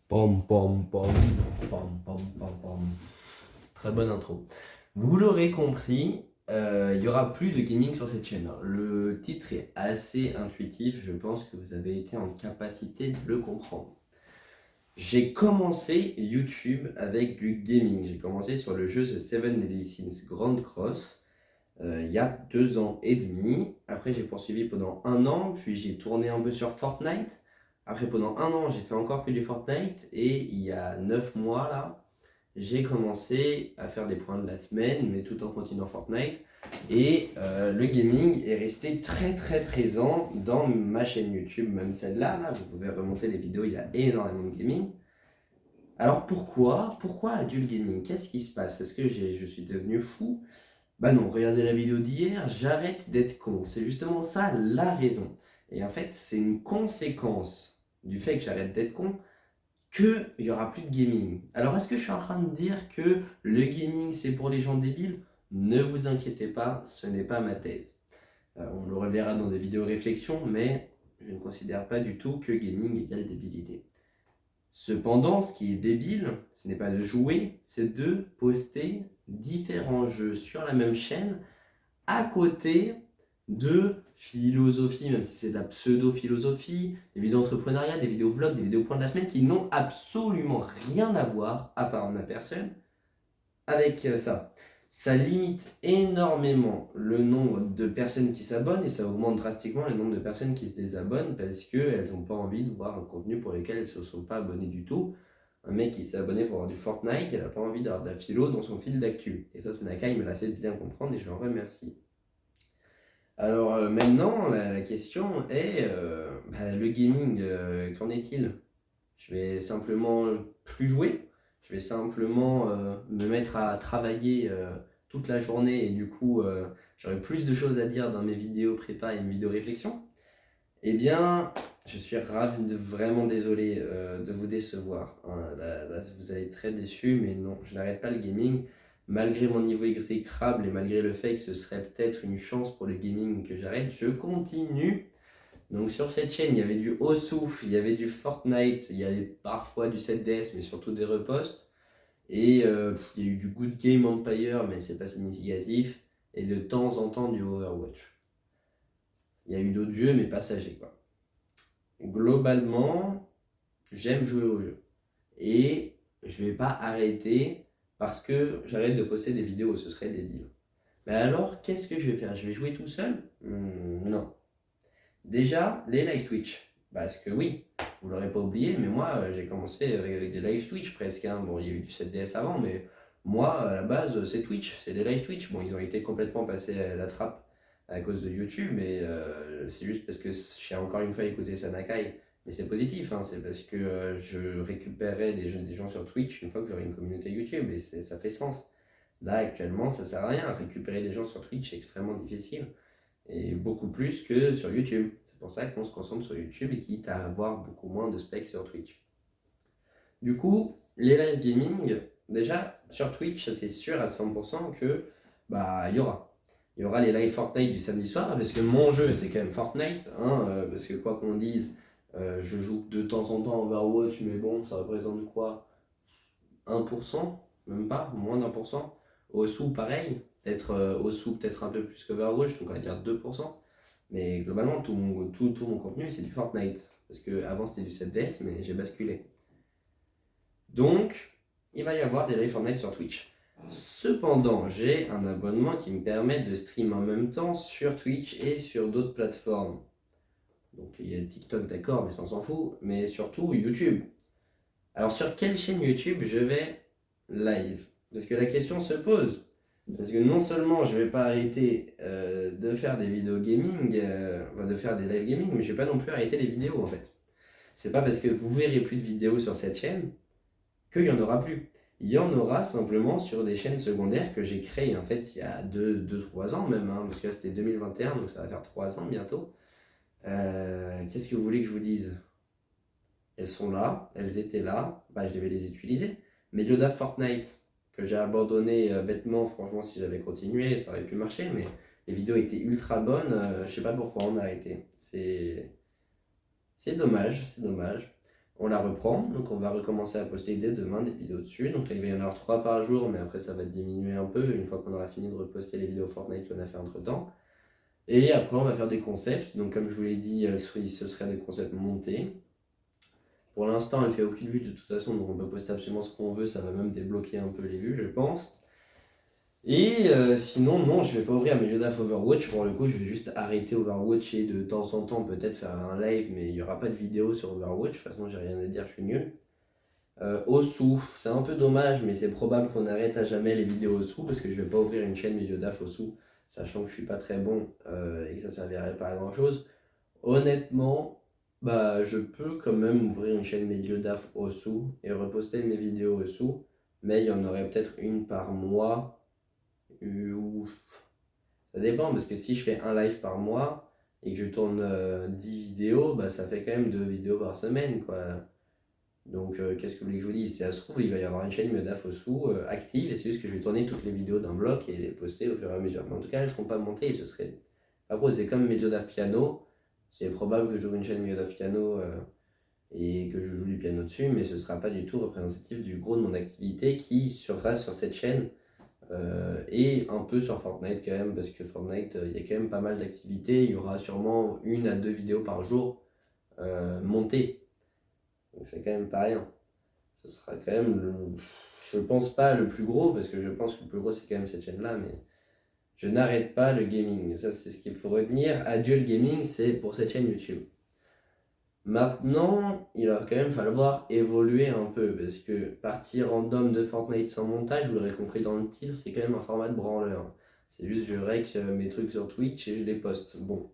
Pom pom pom pom pom pom pom. Très bonne intro. Vous l'aurez compris, il n'y aura plus de gaming sur cette chaîne. Le titre est assez intuitif, je pense que vous avez été en capacité de le comprendre. J'ai commencé YouTube avec du gaming. J'ai commencé sur le jeu The Seven Deadly Sins Grand Cross il y a 2 ans et demi. Après, j'ai poursuivi pendant 1 an, puis j'ai tourné un peu sur Fortnite. Après, pendant 1 an, j'ai fait encore que du Fortnite. Et il y a 9 mois, là, j'ai commencé à faire des points de la semaine, mais tout en continuant Fortnite. Et le gaming est resté très très présent dans ma chaîne YouTube, même celle-là. Là, vous pouvez remonter les vidéos, il y a énormément de gaming. Alors pourquoi adulte gaming? Qu'est-ce qui se passe? Est-ce que je suis devenu fou? Bah non, regardez la vidéo d'hier, j'arrête d'être con. C'est justement ça la raison. Et en fait, c'est une conséquence du fait que j'arrête d'être con qu'il n'y aura plus de gaming. Alors, est-ce que je suis en train de dire que le gaming, c'est pour les gens débiles? Ne vous inquiétez pas, ce n'est pas ma thèse. On le reverra dans des vidéos réflexions, mais je ne considère pas du tout que gaming égale débilité. Cependant, ce qui est débile, ce n'est pas de jouer, c'est de poster différents jeux sur la même chaîne à côté de philosophie, même si c'est de la pseudo-philosophie, des vidéos d'entrepreneuriat, des vidéos vlogs, des vidéos points de la semaine qui n'ont absolument rien à voir, à part ma personne, avec ça. Ça limite énormément le nombre de personnes qui s'abonnent et ça augmente drastiquement le nombre de personnes qui se désabonnent parce qu'elles n'ont pas envie de voir un contenu pour lequel elles ne se sont pas abonnées du tout. Un mec qui s'est abonné pour avoir du Fortnite, il n'a pas envie d'avoir de la philo dans son fil d'actu. Et ça, Senakai me l'a fait bien comprendre et je l'en remercie. Alors maintenant, la question est, le gaming, qu'en est-il? Je vais simplement plus jouer, je vais simplement me mettre à travailler toute la journée et du coup j'aurai plus de choses à dire dans mes vidéos prépa et mes vidéos réflexion. Eh bien, je suis vraiment désolé de vous décevoir, hein. Là, vous allez être très déçus, mais non, je n'arrête pas le gaming. Malgré mon niveau exécrable et malgré le fait que ce serait peut-être une chance pour le gaming que j'arrête, je continue. Donc sur cette chaîne, il y avait du Osu, il y avait du Fortnite, il y avait parfois du 7DS, mais surtout des reposts. Et il y a eu du Good Game Empire, mais c'est pas significatif. Et de temps en temps du Overwatch. Il y a eu d'autres jeux, mais passagers quoi. Globalement, j'aime jouer aux jeux. Et je vais pas arrêter parce que j'arrête de poster des vidéos, ce serait débile. Mais alors, qu'est-ce que je vais faire? Je vais jouer tout seul? Non. Déjà, les live Twitch. Parce que oui, vous l'aurez pas oublié, mais moi, j'ai commencé avec des live Twitch presque, hein. Bon, il y a eu du 7DS avant, mais moi, à la base, c'est Twitch, c'est des live Twitch. Bon, ils ont été complètement passés à la trappe à cause de YouTube, mais c'est juste parce que j'ai encore une fois écouté Sanakai. Mais c'est positif, hein, c'est parce que je récupérais des gens sur Twitch une fois que j'aurai une communauté YouTube, et ça fait sens. Là, actuellement, ça sert à rien. Récupérer des gens sur Twitch, c'est extrêmement difficile et beaucoup plus que sur YouTube. C'est pour ça qu'on se concentre sur YouTube et quitte à avoir beaucoup moins de specs sur Twitch. Du coup, les live gaming, déjà sur Twitch, ça c'est sûr à 100% que il y aura. Il y aura les live Fortnite du samedi soir parce que mon jeu c'est quand même Fortnite, hein, parce que quoi qu'on dise, je joue de temps en temps à Overwatch, mais bon, ça représente quoi? 1%, même pas, moins d'1%. Osu, pareil, peut-être Osu, peut-être un peu plus qu'Overwatch, donc on va dire 2%. Mais globalement, tout mon contenu, c'est du Fortnite. Parce que avant c'était du 7DS, mais j'ai basculé. Donc, il va y avoir des live Fortnite sur Twitch. Cependant, j'ai un abonnement qui me permet de stream en même temps sur Twitch et sur d'autres plateformes. Donc il y a TikTok, d'accord, mais ça on s'en fout. Mais surtout YouTube. Alors sur quelle chaîne YouTube je vais live? Parce que la question se pose. Parce que non seulement je vais pas arrêter de faire des vidéos gaming, de faire des live gaming, mais je vais pas non plus arrêter les vidéos en fait. C'est pas parce que vous verrez plus de vidéos sur cette chaîne qu'il y en aura plus. Il y en aura simplement sur des chaînes secondaires que j'ai créées en fait il y a 2-3 ans même, hein, parce que là c'était 2021, donc ça va faire 3 ans bientôt. Qu'est-ce que vous voulez que je vous dise? Elles sont là, elles étaient là, je devais les utiliser. Mais Yoda Fortnite, que j'ai abandonné bêtement, franchement, si j'avais continué, ça aurait pu marcher, mais les vidéos étaient ultra bonnes, je sais pas pourquoi on a arrêté. C'est dommage, c'est dommage. on la reprend, donc on va recommencer à poster dès demain des vidéos dessus. Donc là, il va y en avoir 3 par jour, mais après ça va diminuer un peu une fois qu'on aura fini de reposter les vidéos Fortnite qu'on a fait entre temps. Et après, on va faire des concepts. Donc, comme je vous l'ai dit, ce serait des concepts montés. Pour l'instant, elle fait aucune vue de toute façon, donc on peut poster absolument ce qu'on veut. Ça va même débloquer un peu les vues, je pense. Et sinon, non, je vais pas ouvrir mes Yoda Overwatch. Pour le coup, je vais juste arrêter Overwatch et de temps en temps peut-être faire un live, mais il n'y aura pas de vidéo sur Overwatch. De toute façon, j'ai rien à dire, je suis nul. Osu, c'est un peu dommage, mais c'est probable qu'on arrête à jamais les vidéos Osu parce que je vais pas ouvrir une chaîne Yoda Osu, sachant que je suis pas très bon et que ça servirait pas à grand chose. Honnêtement, bah je peux quand même ouvrir une chaîne Mediodaf Osu et reposter mes vidéos Osu, mais il y en aurait peut-être une par mois ou ça dépend parce que si je fais un live par mois et que je tourne 10 vidéos, bah ça fait quand même 2 vidéos par semaine quoi. Donc qu'est-ce que vous voulez que je vous dise? Si ça se trouve, il va y avoir une chaîne Mediodaf Osu active et c'est juste que je vais tourner toutes les vidéos d'un bloc et les poster au fur et à mesure. Mais en tout cas, elles ne seront pas montées et ce serait. Après, c'est comme Mediodaf Piano. C'est probable que j'ouvre une chaîne Mediodaf Piano et que je joue du piano dessus, mais ce ne sera pas du tout représentatif du gros de mon activité qui sera sur cette chaîne et un peu sur Fortnite quand même, parce que Fortnite, il y a quand même pas mal d'activités. Il y aura sûrement 1 à 2 vidéos par jour montées. Donc c'est quand même pas rien. Ce sera quand même, je pense pas le plus gros, parce que je pense que le plus gros c'est quand même cette chaîne-là, mais je n'arrête pas le gaming. Ça, c'est ce qu'il faut retenir. Adieu le gaming, c'est pour cette chaîne YouTube. Maintenant, il va quand même falloir évoluer un peu parce que partie random de Fortnite sans montage, vous l'aurez compris dans le titre, c'est quand même un format de branleur. C'est juste je rec mes trucs sur Twitch et je les poste. Bon,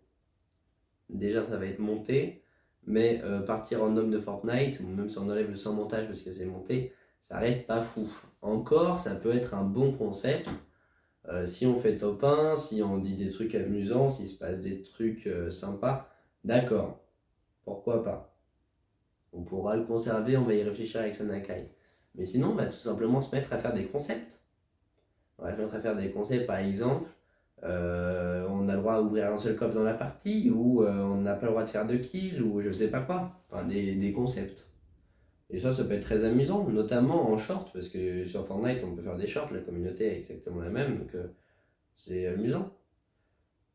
déjà ça va être monté, mais partie random de Fortnite, ou même si on enlève le sans montage parce que c'est monté, ça reste pas fou. Encore, ça peut être un bon concept. Si on fait top 1, si on dit des trucs amusants, s'il se passe des trucs sympas, d'accord, pourquoi pas. On pourra le conserver, on va y réfléchir avec Sanakai. Mais sinon, on va tout simplement se mettre à faire des concepts. On va se mettre à faire des concepts, par exemple, on a le droit d'ouvrir un seul coffre dans la partie, ou on n'a pas le droit de faire de kills, ou je sais pas quoi. Enfin, des concepts. Et ça peut être très amusant, notamment en short, parce que sur Fortnite, on peut faire des shorts, la communauté est exactement la même, donc c'est amusant.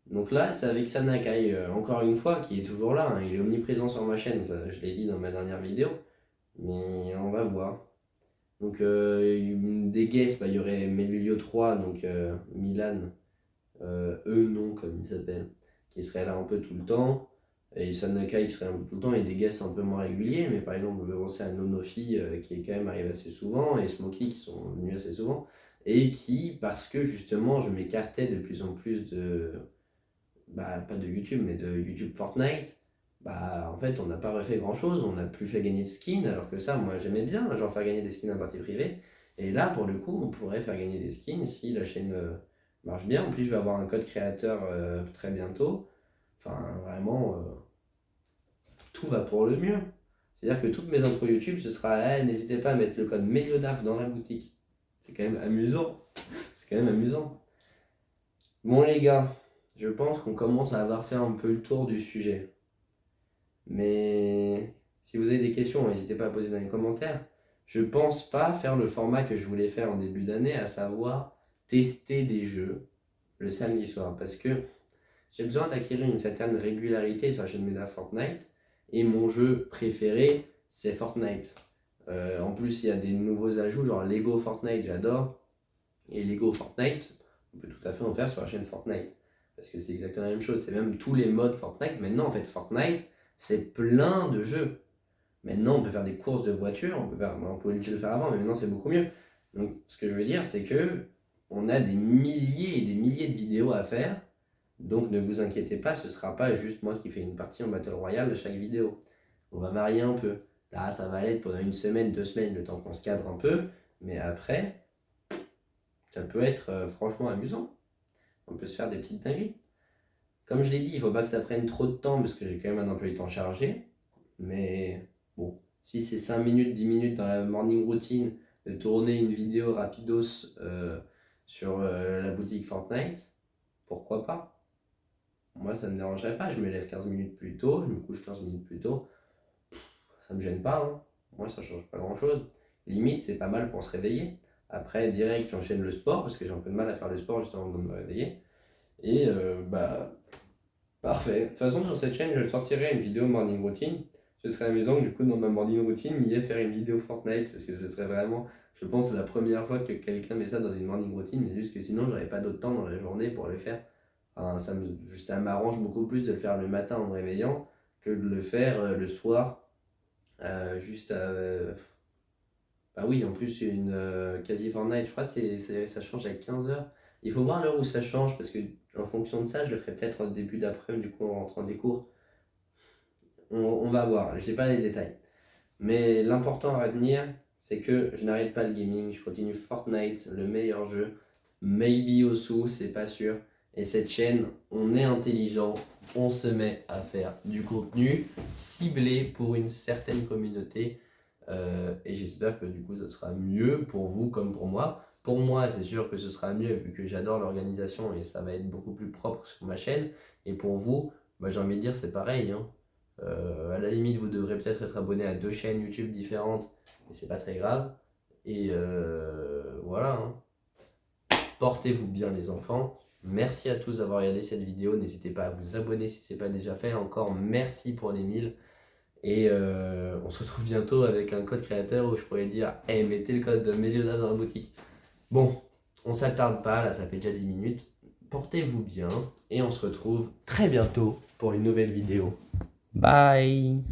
Donc là, c'est avec Sanakai, encore une fois, qui est toujours là, hein, il est omniprésent sur ma chaîne, ça, je l'ai dit dans ma dernière vidéo, mais on va voir. Donc des guests, bah, il y aurait Melio 3, donc Milan, non comme il s'appelle, qui serait là un peu tout le temps, et Sanakai qui serait un peu tout le temps, et des guests un peu moins réguliers, mais par exemple, on peut penser à Nonofi qui est quand même arrivé assez souvent, et Smokey qui sont venus assez souvent, et qui, parce que justement, je m'écartais de plus en plus de bah, pas de YouTube, mais de YouTube Fortnite, bah, en fait, on n'a pas refait grand chose, on n'a plus fait gagner de skins, alors que ça, moi, j'aimais bien, genre faire gagner des skins à partie privée. Et là, pour le coup, on pourrait faire gagner des skins si la chaîne marche bien. En plus, je vais avoir un code créateur très bientôt. Enfin, vraiment, tout va pour le mieux. C'est-à-dire que toutes mes intros YouTube, ce sera, n'hésitez pas à mettre le code MELIODAF dans la boutique. C'est quand même amusant. C'est quand même amusant. Bon, les gars, je pense qu'on commence à avoir fait un peu le tour du sujet. Mais si vous avez des questions, n'hésitez pas à poser dans les commentaires. Je pense pas faire le format que je voulais faire en début d'année, à savoir tester des jeux le samedi soir. Parce que j'ai besoin d'acquérir une certaine régularité sur la chaîne Meta Fortnite. Et mon jeu préféré, c'est Fortnite. En plus, il y a des nouveaux ajouts, genre Lego Fortnite, j'adore. Et Lego Fortnite, on peut tout à fait en faire sur la chaîne Fortnite. Parce que c'est exactement la même chose. C'est même tous les modes Fortnite. Maintenant, en fait, Fortnite, c'est plein de jeux. Maintenant, on peut faire des courses de voitures, on pouvait déjà le faire avant, mais maintenant c'est beaucoup mieux. Donc, ce que je veux dire, c'est que on a des milliers et des milliers de vidéos à faire. Donc, ne vous inquiétez pas, ce sera pas juste moi qui fais une partie en Battle Royale à chaque vidéo. On va varier un peu. Là, ça va être pendant 1 semaine, 2 semaines, le temps qu'on se cadre un peu. Mais après, ça peut être franchement amusant. On peut se faire des petites dingueries. Comme je l'ai dit, il ne faut pas que ça prenne trop de temps parce que j'ai quand même un emploi du temps chargé. Mais bon, si c'est 5 minutes, 10 minutes dans la morning routine de tourner une vidéo rapidos sur la boutique Fortnite, pourquoi pas? Moi, ça ne me dérangerait pas. Je me lève 15 minutes plus tôt, je me couche 15 minutes plus tôt. ça me gêne pas, hein. Moi, ça change pas grand-chose. Limite, c'est pas mal pour se réveiller. Après, direct, j'enchaîne le sport, parce que j'ai un peu de mal à faire le sport juste avant de me réveiller. Et bah, parfait. De toute façon, sur cette chaîne, je sortirai une vidéo morning routine. Ce serait amusant que du coup, dans ma morning routine, il y ait faire une vidéo Fortnite, parce que ce serait vraiment, je pense, la première fois que quelqu'un met ça dans une morning routine, mais c'est juste que sinon, j'aurais pas d'autre temps dans la journée pour le faire. Enfin, ça m'arrange beaucoup plus de le faire le matin en me réveillant que de le faire le soir, juste à. Bah oui, en plus, une quasi Fortnite, je crois que ça change à 15h. Il faut voir l'heure où ça change, parce que en fonction de ça, je le ferai peut-être au début d'après-midi, du coup, en rentrant des cours. On va voir, je n'ai pas les détails. Mais l'important à retenir, c'est que je n'arrête pas le gaming, je continue Fortnite, le meilleur jeu. Maybe Osu, c'est pas sûr. Et cette chaîne, on est intelligent, on se met à faire du contenu ciblé pour une certaine communauté. Et j'espère que du coup, ça sera mieux pour vous comme pour moi. Pour moi, c'est sûr que ce sera mieux vu que j'adore l'organisation et ça va être beaucoup plus propre sur ma chaîne. Et pour vous, bah, j'ai envie de dire, c'est pareil, hein. À la limite, vous devrez peut-être être abonné à 2 chaînes YouTube différentes, mais c'est pas très grave. Et voilà, hein. Portez-vous bien les enfants. Merci à tous d'avoir regardé cette vidéo. N'hésitez pas à vous abonner si ce n'est pas déjà fait. Encore merci pour les 1000. Et on se retrouve bientôt avec un code créateur où je pourrais dire hey, mettez le code de Meliodas dans la boutique. Bon, on s'attarde pas, là ça fait déjà 10 minutes. Portez-vous bien et on se retrouve très bientôt pour une nouvelle vidéo. Bye.